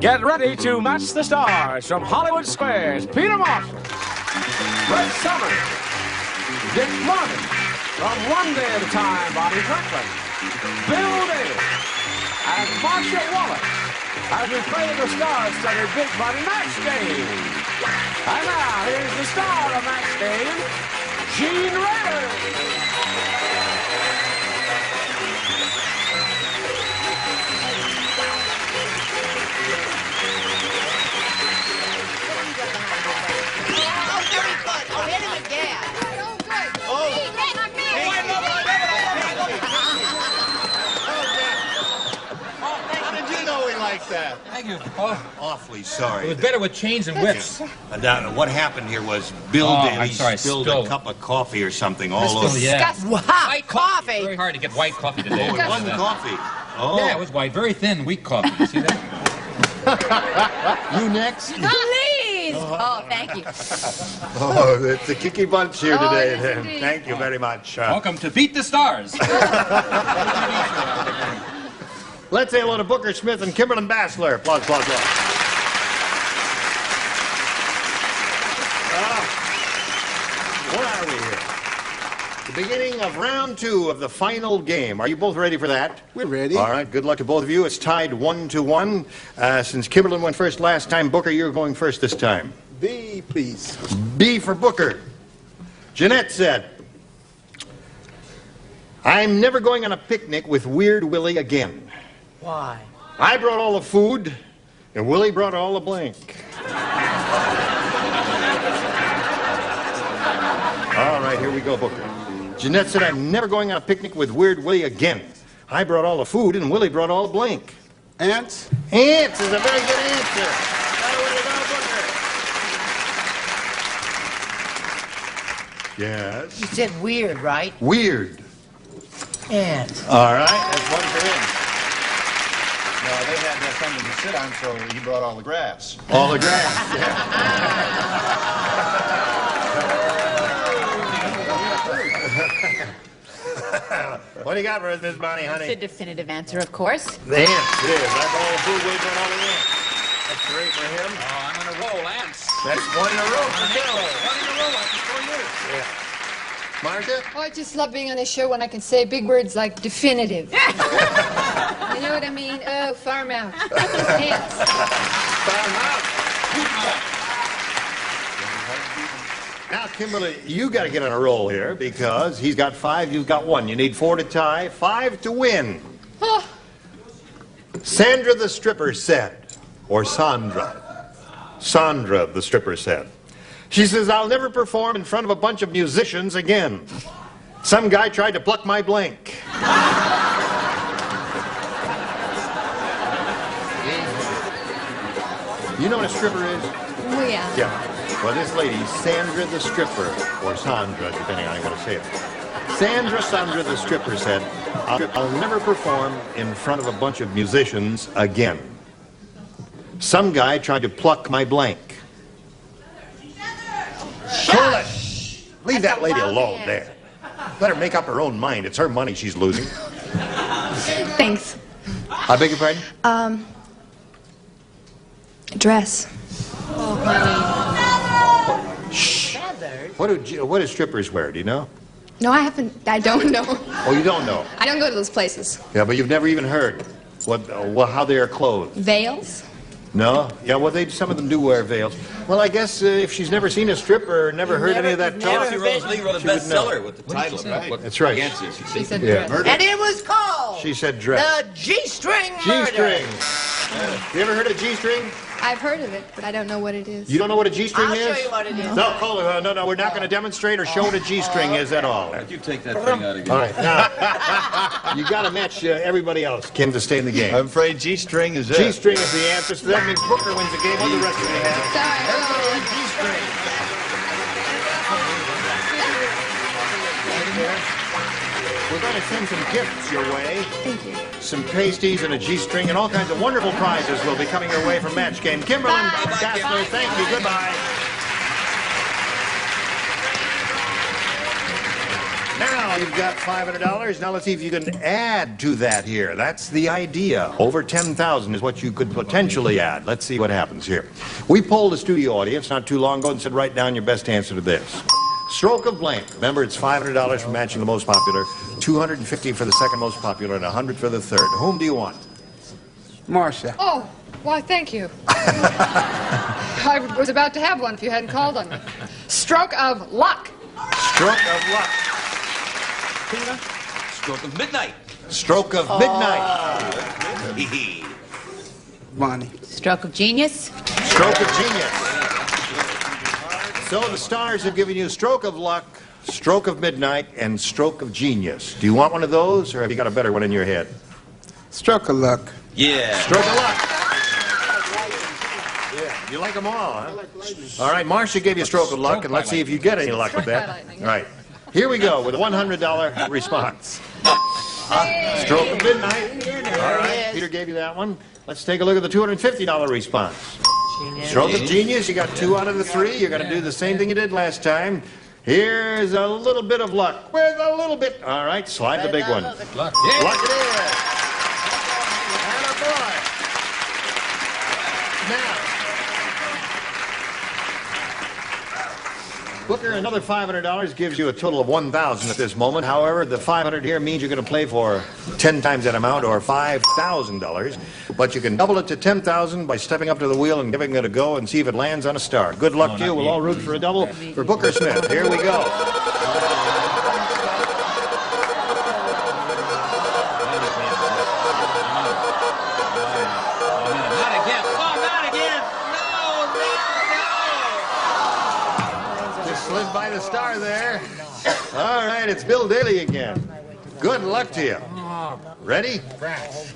Get ready to match the stars from Hollywood Squares. Peter Marshall, Red Summers, Dick Martin, from One Day at a Time, Bobby Franklin, Bill Davis, and Marcia Wallace as we play the star-studded Big Money Match Game. And now, here's the star of Match Game, Gene Rayner. That. Thank you. Oh, awfully sorry. It was better with chains and whips. What happened here was Bill Davies spilled a cup of coffee or something all over. Yeah. Wow, white coffee. It's very hard to get white coffee today. Oh, it wasn't coffee. Oh. Yeah, it was white. Very thin, weak coffee. You see that? You next? Please. Oh, thank you. Oh, it's a kicky bunch here today. Yes, Thank you very much. Welcome to Beat the Stars. Let's say hello to Booker Smith and Kimberlyn Bassler. Applause, applause, applause. Where are we here? The beginning of round 2 of the final game. Are you both ready for that? We're ready. All right, good luck to both of you. It's tied 1-1. Since Kimberlyn went first last time, Booker, you're going first this time. B, please. B for Booker. Jeanette said, I'm never going on a picnic with Weird Willie again. Why? I brought all the food, and Willie brought all the blank. All right, here we go, Booker. Jeanette said, I'm never going on a picnic with Weird Willie again. I brought all the food, and Willie brought all the blank. Ants? Ants is a very good answer. Yes. You said weird, right? Weird. Ants. All right, that's one for him. No, they had something to sit on, so he brought all the grass. All the grass, yeah. What do you got for us, Miss Bonnie, honey? It's a definitive answer, of course. The ants, it is. I brought all the food, Willie brought all the ants. That's great for him. Oh, I'm on a roll, ants. That's one in a row for Bill. One in a row after 4 years. Yeah. Marcia? Oh, I just love being on a show when I can say big words like definitive. You know what I mean? Oh, farm out. Ants. Farm out. Now, Kimberly, you got to get on a roll here because he's got 5, you've got 1. You need 4 to tie, 5 to win. Oh. Sandra the stripper said, or Sandra the stripper said, she says, I'll never perform in front of a bunch of musicians again. Some guy tried to pluck my blank. You know what a stripper is? Oh, yeah. Yeah. Well, this lady, Sandra the stripper, or Sandra, depending on how you want to say it. Sandra the stripper said, I'll never perform in front of a bunch of musicians again. Some guy tried to pluck my blank. Shush! Leave that lady alone there. Let her make up her own mind. It's her money she's losing. Thanks. I beg your pardon? Dress. Oh, honey. Shh. Feathers? What do strippers wear? Do you know? No, I don't know. Oh, you don't know? I don't go to those places. Yeah, but you've never even heard how they are clothed. Veils? No? Yeah, well, some of them do wear veils. Well, I guess if she's never seen a stripper or never heard any of that talk, She wrote a bestseller with the title, right? That's right. She said Yeah. dress. And it was called She said dress. The G-String Murder. G-string. You ever heard of G-string? I've heard of it, but I don't know what it is. You don't know what a G-string I'll is? show you what it is. No, no, we're not going to demonstrate or show what a G-string is at all. You take that thing out again. All right, now, you got to match everybody else, Kim, to stay in the game. I'm afraid G-string is it. G-string is the answer, so that means Booker wins the game. What do the rest of you have? Sorry. G-string. We're going to send some gifts your way. Thank you. Some pasties and a G-string and all kinds of wonderful prizes will be coming your way from Match Game. Kimberlyn Bassler, thank you. Goodbye. Now, Now you've got $500. Now let's see if you can add to that here. That's the idea. Over 10,000 is what you could potentially add. Let's see what happens here. We polled the studio audience not too long ago and said, write down your best answer to this. Stroke of blank. Remember, it's $500 for matching the most popular, $250 for the second most popular, and $100 for the third. Whom do you want? Marcia. Oh, why, thank you. I was about to have one if you hadn't called on me. Stroke of luck. Stroke of luck. Peter. Stroke of midnight. Stroke of midnight. Bonnie. Stroke of genius. Stroke of genius. So the stars have given you stroke of luck, stroke of midnight, and stroke of genius. Do you want one of those, or have you got a better one in your head? Stroke of luck. Yeah. Stroke of luck. Yeah, you like them all, huh? All right, Marcia gave you stroke of luck, and let's see if you get any luck with that. All right, here we go with a $100 response. Stroke of midnight. All right, Peter gave you that one. Let's take a look at the $250 response. Stroke of genius, you got 2 out of the 3. You're going to do the same thing you did last time. Here's a little bit of luck. With a little bit. All right, slide the big one. Luck. Luck it is. Attaboy. Now, Booker, another $500 gives you a total of $1,000 at this moment. However, the $500 here means you're going to play for 10 times that amount, or $5,000. But you can double it to $10,000 by stepping up to the wheel and giving it a go and see if it lands on a star. Good luck to you. We'll all root for a double for Booker Smith. Here we go. Not again. Oh, not again. No. Just slid by the star there. All right, it's Bill Daly again. Good luck to you. Ready?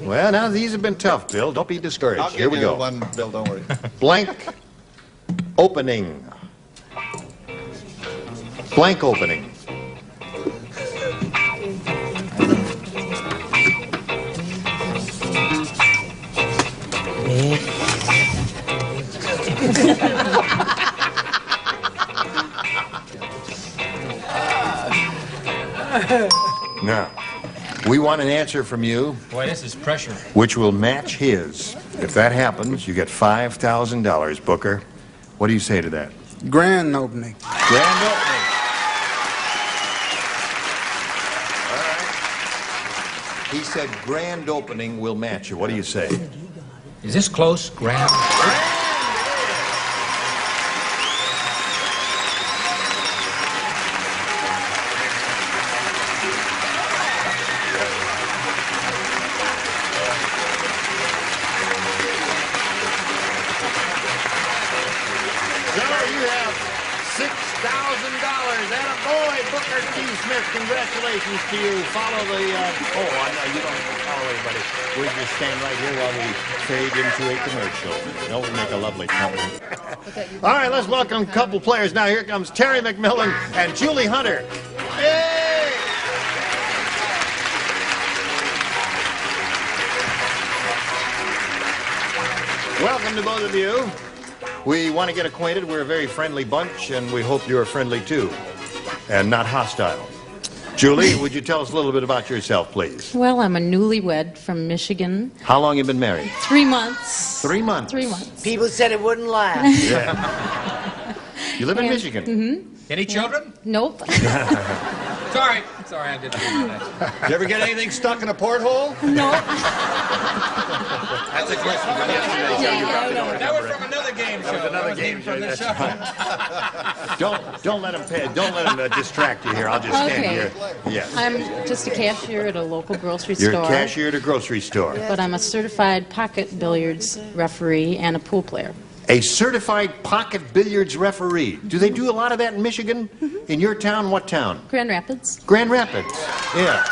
Well, now these have been tough, Bill. Don't be discouraged. I'll Here we give you go. one, Bill, don't worry. Blank opening. Blank opening. Now, we want an answer from you Boy, this is pressure. which will match his. If that happens, you get $5,000, Booker. What do you say to that? Grand opening. Grand opening. All right. He said grand opening will match you. What do you say? Is this close? Grand. So you have $6,000. Attaboy, Booker T. Smith. Congratulations to you. Follow the, you don't follow anybody. We just stand right here while we fade into a commercial. Don't we make a lovely couple? All right, let's welcome a couple players. Now here comes Terry McMillan and Julie Hunter. Yay! Welcome to both of you. We want to get acquainted. We're a very friendly bunch, and we hope you're friendly too, and not hostile. Julie, would you tell us a little bit about yourself, please? Well, I'm a newlywed from Michigan. How long you been married? 3 months. 3 months. 3 months. People said it wouldn't last. Yeah. You live in Michigan? Mm-hmm. Any children? Nope. Sorry. Sorry, I didn't do that. Did you ever get anything stuck in a porthole? No. That's a question from yesterday. That was from another game show. Another game from show. the That's show. Don't let him pay. Don't let him distract you here. I'll just stand Okay. here. Yes. I'm just a cashier at a local grocery You're store. a cashier at a grocery store. But I'm a certified pocket billiards referee and a pool player. A certified pocket billiards referee. Do they do a lot of that in Michigan? In your town? What town? Grand Rapids. Grand Rapids. Yeah.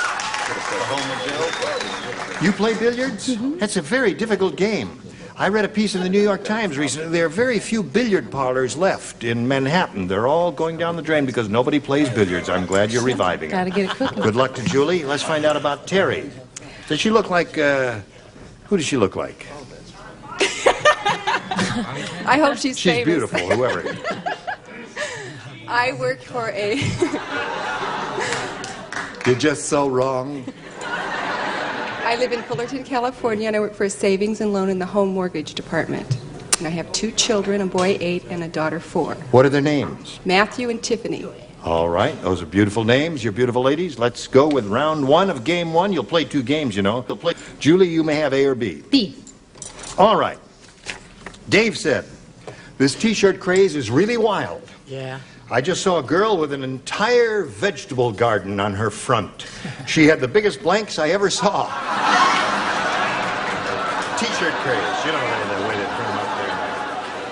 You play billiards? That's a very difficult game. I read a piece in the New York Times recently. There are very few billiard parlors left in Manhattan. They're all going down the drain because nobody plays billiards. I'm glad you're reviving Gotta it. get it cooking. Good luck to Julie. Let's find out about Terry. Does she look like, who does she look like? I hope she's She's famous. beautiful, whoever. I work for a You're just so wrong. I live in Fullerton, California, and I work for a savings and loan in the home mortgage department. And I have 2 children, a boy 8 and a daughter 4. What are their names? Matthew and Tiffany. All right, those are beautiful names. You're beautiful ladies. Let's go with round 1 of game 1. You'll play 2 games, you know. Julie, you may have A or B. B. All right. Dave said, this T-shirt craze is really wild. Yeah. I just saw a girl with an entire vegetable garden on her front. She had the biggest blanks I ever saw. T-shirt craze, you know, the way they print them up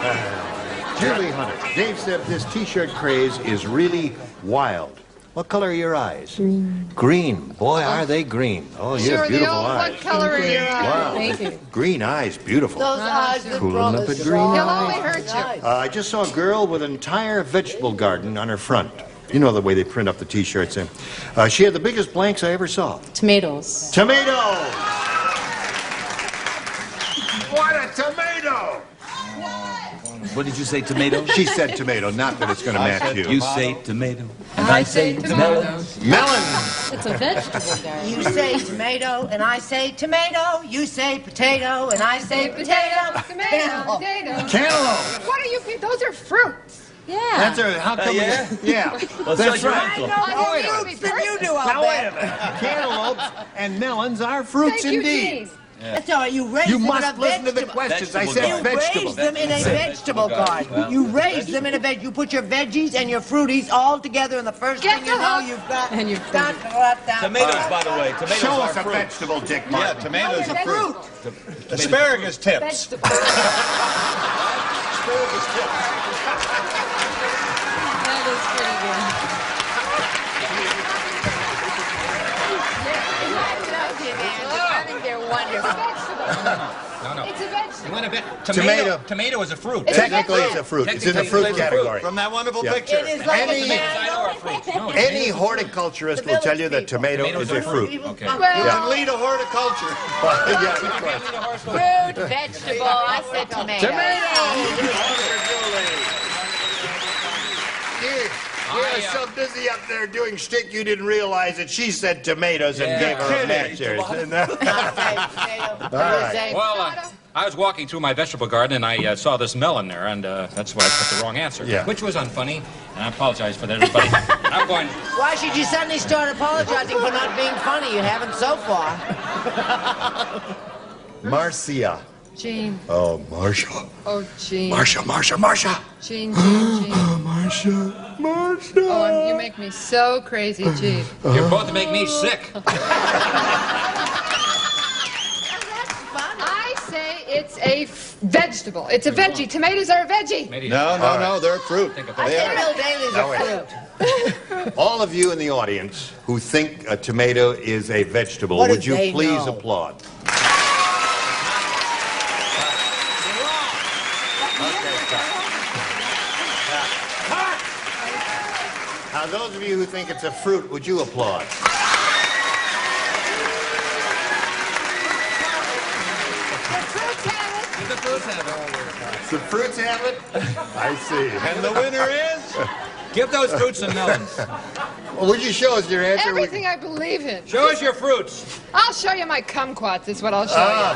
there. Julie Hunter. Dave said this T-shirt craze is really wild. What color are your eyes? Green. Green. Boy, are they green. Oh, you have beautiful eyes. What color are your eyes? Wow. Thank you. Green eyes, beautiful. Those eyes that Cool brought up us at green joy. He'll only hurt you. I just saw a girl with an entire vegetable garden on her front. You know the way they print up the T-shirts. She had the biggest blanks I ever saw. Tomatoes. Tomato! What a tomato! What did you say, tomato? She said tomato, not that it's going to match you. You say tomato. And I say tomatoes. Melon! It's a vegetable garden. You say tomato, and I say tomato. You say potato, and I say potato. Tomato, potato. Cantaloupe! What are you people? Those are fruits. Yeah. That's a, how come? yeah? Yeah. Well, That's so right. you're I More didn't mean to fruits be than you do, Now, I'll wait a bet. minute. Cantaloupes and melons are fruits Thank you, indeed. Gene. That's all right. You raise You them must in a listen to the vegetable. questions. I Vegetable said You garden. vegetable. raise them in a vegetable garden. Well, You raise them in a veg. You put your veggies and your fruities all together, and the first Get thing you the know, hook. you've got And your dun, dun, dun, Tomatoes, by the way. Tomatoes Show are us a fruit. vegetable, Dick Yeah, Martin. tomatoes are fruit. Asparagus tips. Vegetable. That is pretty good. I think they're wonderful. No. It's a vegetable. You went a bit. Tomato. Tomato is a fruit. It's Technically, it's a fruit. It's in the fruit Technically, it's a fruit. category. From that wonderful Yeah. picture. It is like Any- a I know are fruits. No, Any horticulturist will tell you that tomato Tomatoes is are a fruit. Okay. You Well, can lead a horticulture. Yeah, of course. fruit, vegetable. I said tomato. You're so busy up there doing shtick, you didn't realize that she said tomatoes and Yeah. gave her a match there. Isn't that- I say tomato. All right. You say Well, I was walking through my vegetable garden and I saw this melon there, and that's why I put the wrong answer. Yeah. Which was unfunny, and I apologize for that, everybody. I'm going. Why should you suddenly start apologizing for not being funny? You haven't so far. Marcia. Gene. Oh, Marcia. Oh, Gene. Marcia. Gene, Gene. Marcia. Oh, you make me so crazy, Gene. You both make me sick. I say it's a vegetable. It's a veggie. Tomatoes are a veggie. No, they're fruit. Think of I They say are. Bill Daly's Now, a wait. fruit. All of you in the audience who think a tomato is a vegetable, What do would you they please know? applaud? Now, those of you who think it's a fruit, would you applaud? The fruits have it? I see. And the winner is? Give those fruits and melons. Well, would you show us your answer? Everything I believe in. Show us your fruits. I'll show you my kumquats is what I'll show you.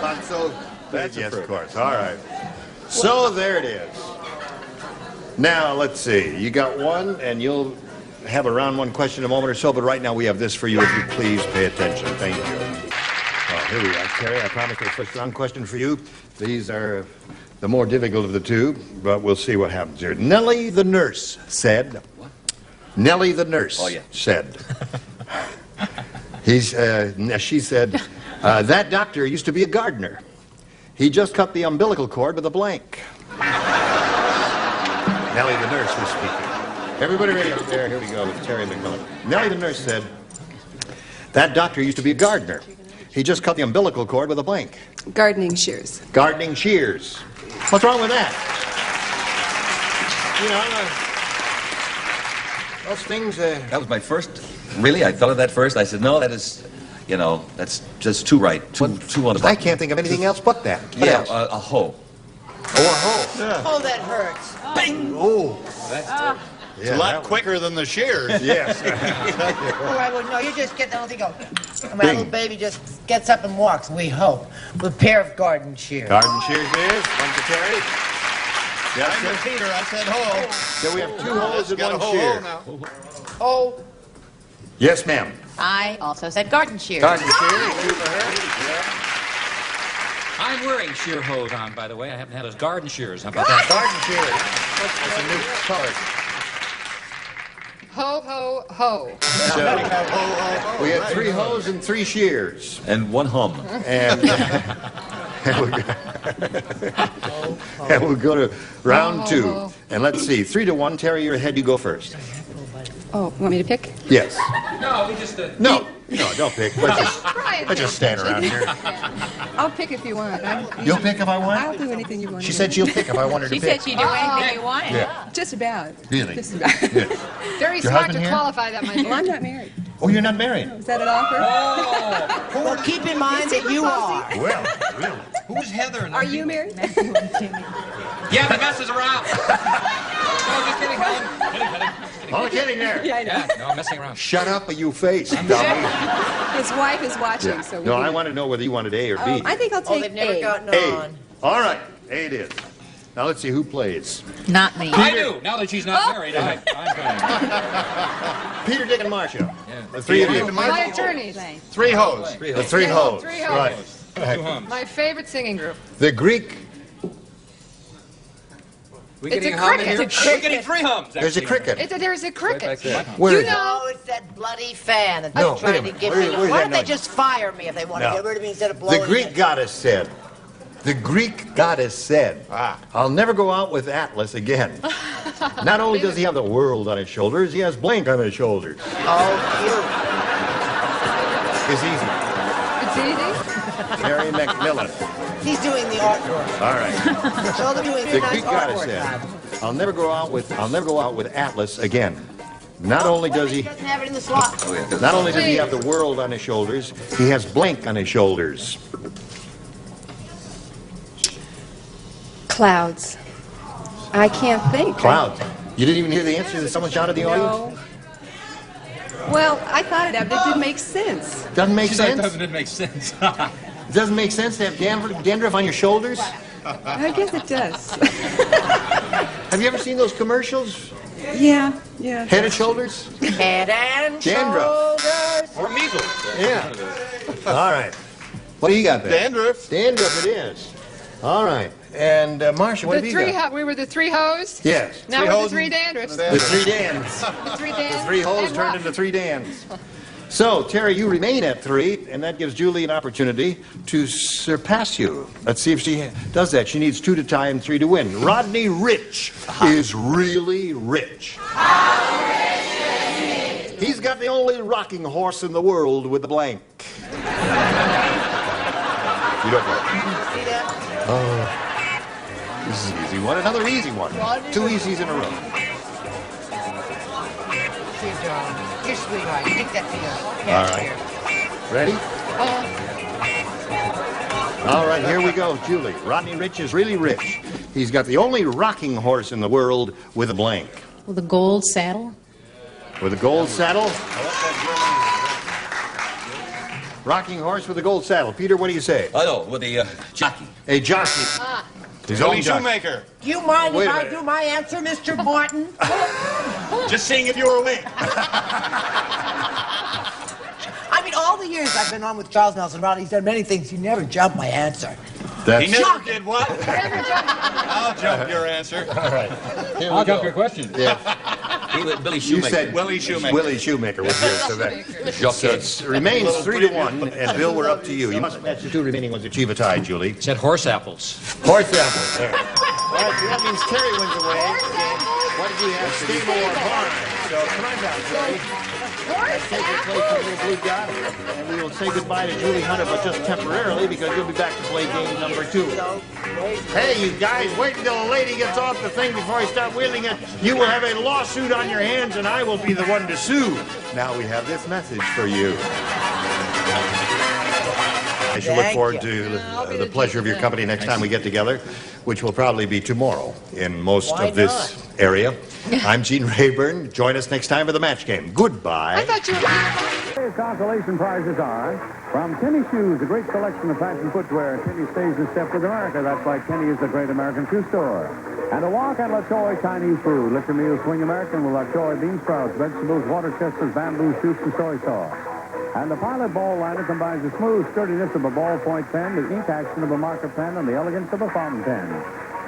Not so. That's a yes, fruit. of course. All right. So there it is. Now, let's see. You got one, and you'll have a round 1 question in a moment or so, but right now we have this for you. If you please pay attention. Thank you. Oh, here we are, Terry. I promised a first round question for you. These are the more difficult of the two, but we'll see what happens here. Nellie the nurse said. What? Nellie the nurse said. She said, that doctor used to be a gardener. He just cut the umbilical cord with a blank. Nellie the nurse was speaking. Everybody ready up there? Here we go with Terry McMillan. Nellie the nurse said, that doctor used to be a gardener. He just cut the umbilical cord with a blank. Gardening shears. Gardening shears. What's wrong with that? You know, those things... That was my first. Really? I thought of that first. I said, no, that is, that's just too right. Too on the I can't think of anything else but that. What Yeah, else? a hoe. Oh, a hoe. Oh, that hurts. Bing! Oh. It's a lot quicker than the shears. Yes. Oh, I would know. You just get the whole thing go. And my little baby just gets up and walks, we hope, with a pair of garden shears. Garden shears it is. One for Terry. Yes, I'm sir. Peter. I said hole. So we have 2 holes and Got a 1 whole shear. hole now. Oh, Yes, ma'am. I also said garden shears. Garden shears. 2 for her. I'm wearing shear hose on, by the way. I happen to have those garden shears. How about that? Garden shears. That's a new color. Ho, ho, ho. We had 3 hoes and 3 shears. And 1 hum. And, and we'll go to round 2. And let's see, 3 to 1. Terry, you're ahead. You go first. Oh, want me to pick? Yes. No, we just... No, don't pick. Let's just stand around here. I'll pick if you want. You'll pick if I want? I'll do anything you want. She said she'll pick if I want her to She pick. said she'd do anything you want. Yeah. Just about. Really? Just about. Very Your smart husband to here? qualify that, my dear. Well, I'm not married. Oh, you're not married? Is that an offer? well, keep in mind that you are. Well, really? Who's Heather? Are you married? Yeah, the messes around. No, just kidding, Helen. Kidding. Oh, kidding there. Yeah, I know. Yeah, no, I'm messing around. Shut up or you face, dummy. His wife is watching, so we No, can- I want to know whether you wanted A or B. I think I'll Oh, take they've never A. gotten A. on. All right, A it is. Now let's see who plays. Not me. I do. Now that she's not married, I'm fine. Peter, Dick, and Marcia. Yeah. The 3 of you. My attorneys. 3 hoes. The 3 hoes. 3 hoes. Right. 2 hums. My favorite singing group. The Greek. We It's getting a a hum in cricket. here? It's a We're getting 3 hums. There's a actually. cricket. There's a cricket. Where You is it? know, Oh, it's that bloody fan that's No, trying wait a to minute. give Where- me. where's Why that don't they noise? just fire me if they want to No. get rid of me instead of blowing The Greek me? goddess said. The Greek goddess said, I'll never go out with Atlas again. Not only does he have the world on his shoulders, he has blank on his shoulders. Oh, It's easy. it's easy. Mary McMillan. He's doing the artwork. All right. Show them doing The nice Greek goddess artwork. said, I'll never go out with Atlas again. Not only does he doesn't have it in the slot. not only does he have the world on his shoulders, he has blank on his shoulders. Clouds. I can't think. Clouds. You didn't even hear the answer that someone shouted in the audience? No. Well, I thought it, but it didn't make sense. Doesn't make She said it sense? doesn't make sense. It doesn't make sense to have dandruff on your shoulders? I guess it does. Have you ever seen those commercials? Yeah. Head and shoulders? Head and Dandruff. shoulders. Or measles. Yeah. All right. What do you got there? Dandruff. Dandruff it is. All right. And Marcia, what The have you three got? we were the 3 hoes. Yes. Now Three we're the hoes 3 and- dandruffs. The 3 Dans. The 3 dans. 3 holes and turned what? into 3 Dans. So, Terry, you remain at 3, and that gives Julie an opportunity to surpass you. Let's see if she does that. She needs 2 to tie and 3 to win. Rodney Rich is really rich. He's got the only rocking horse in the world with the blank. You don't know. See that? This is an easy one. Another easy one. 2 easies in a row. Dear darling, your sweetheart. Take that to your All right. Ready? All right, here we go, Julie. Rodney Rich is really rich. He's got the only rocking horse in the world with a blank. With a gold saddle. With a gold saddle? Rocking horse with a gold saddle. Peter, what do you say? I know, with the jockey. A jockey. His Billy own jockey. Shoemaker. Do you mind Wait if a I minute. do my answer, Mr. Martin? Just seeing if you were awake. I mean, all the years I've been on with Charles Nelson Riley, he's done many things. He never jumped my answer. He That's never did what? I'll jump your answer. all right. Here we I'll go. jump your question. Yeah. Billy You Shoemaker. said Willie Shoemaker. Willie Shoemaker was here, so that so it remains 3 to 1. And Bill, we're up to you. You must match the 2 remaining ones to achieve a tie, Julie. It said horse apples. Horse apple. There. All right, so that means Terry wins away. What did you have? Stable or barn? So come on down, Terry. Let's take your place for little blue dot, and we will say goodbye to Julie Hunter, but just temporarily because you'll be back to play game number 2. Hey, you guys, wait until a lady gets off the thing before I start wheeling it. You will have a lawsuit on your hands, and I will be the one to sue. Now we have this message for you. I shall look Thank forward you. to the pleasure of your company next time we get together, which will probably be tomorrow in most Why of this area. I'm Gene Rayburn. Join us next time for the match game. Goodbye. I thought you were... Today's consolation prizes are from Kenny Shoes, a great selection of fashion footwear. Kenny stays in step with America. That's why Kenny is the great American shoe store. And a walk on La Choy Chinese food. Let your meals swing American with La Choy bean sprouts, vegetables, water chestnuts, bamboo shoots, and soy sauce. And the Pilot Ball Liner combines the smooth sturdiness of a ballpoint pen, the ink action of a marker pen, and the elegance of a fountain pen.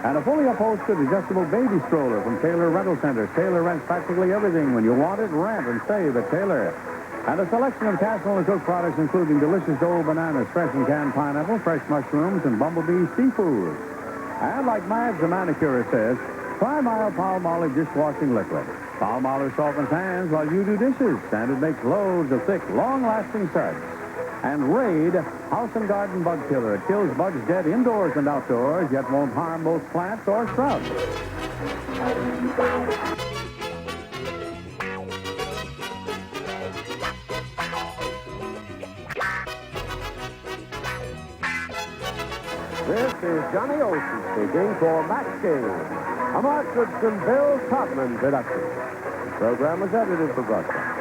And a fully upholstered adjustable baby stroller from Taylor Rental Centers. Taylor rents practically everything. When you want it, rent and save at Taylor. And a selection of Casserole and Cook products, including delicious Dole bananas, fresh and canned pineapple, fresh mushrooms, and Bumblebee seafood. And like Madge, the manicurist says, try mild Palmolive dishwashing liquid. Palmolive softens hands while you do dishes, and it makes loads of thick, long-lasting suds. And Raid, house and garden bug killer. It kills bugs dead indoors and outdoors, yet won't harm both plants or shrubs. This is Johnny Olson speaking for Match Game, a Mark Goodson, Bill Todman production. The program was edited for broadcast.